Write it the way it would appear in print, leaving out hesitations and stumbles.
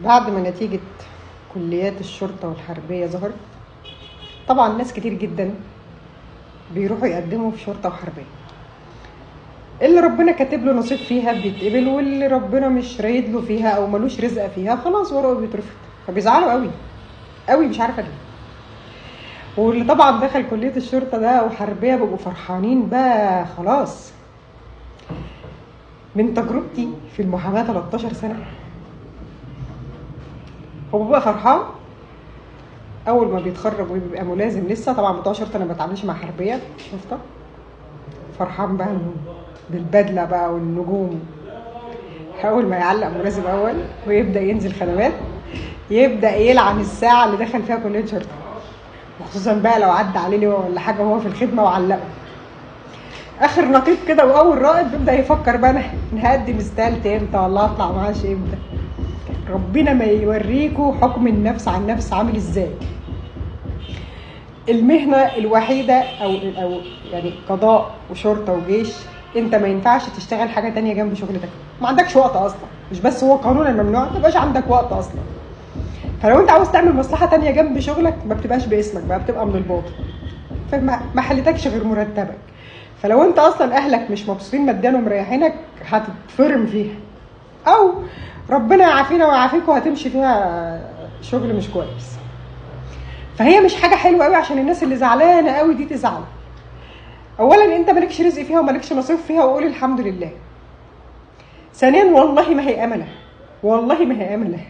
بعد ما نتيجة كليات الشرطة والحربية ظهرت، طبعا ناس كتير جدا بيروحوا يقدموا في شرطة وحربية. اللي ربنا كاتب له نصيب فيها بيتقبل، واللي ربنا مش رايد له فيها او ملوش رزق فيها خلاص ورقه بيترفض. فبيزعلوا قوي قوي، مش عارفه ليه. واللي طبعا دخل كلية الشرطة ده وحربية بيبقوا فرحانين بقى خلاص. من تجربتي في المحاماة 13 سنة، هو بقى فرحان اول ما بيتخرج ويبقى ملازم. لسه طبعا بتوع شرطه انا ما بتعاملش مع حربيه شرطه. فرحان بقى بالبدله بقى والنجوم. اول ما يعلق ملازم اول ويبدا ينزل خدمات، يبدا يلعن الساعه اللي دخل فيها كليه شرطه، وخصوصا بقى لو عدى عليه لواء ولا حاجه وهو في الخدمه وعلقه. اخر نقيب كده واول رائد بيبدا يفكر بقى انا هقدم استقالت امتى ولا اطلع معاش امتى. ربنا ما يوريكوا حكم النفس عن نفس عامل ازاي. المهنة الوحيدة أو يعني قضاء وشرطة وجيش، انت ما ينفعش تشتغل حاجة تانية جنب شغلتك. ما عندكش وقت اصلا، مش بس هو قانونا ممنوع، ما تبقاش عندك وقت اصلا. فلو انت عاوز تعمل مصلحة تانية جنب شغلك ما بتبقاش باسمك بقى، بتبقى من الباطن، فما حلتكش غير مرتبك. فلو انت اصلا اهلك مش مبسوطين ماديا ومريحينك هتتفرم فيها، او ربنا يعافينا ويعافيكم هتمشي فيها شغل مش كويس. فهي مش حاجه حلوه قوي عشان الناس اللي زعلانه قوي دي تزعل. اولا انت مالكش رزق فيها ومالكش نصيب فيها وقول الحمد لله. ثانيا والله ما هي امله، والله ما هي امله.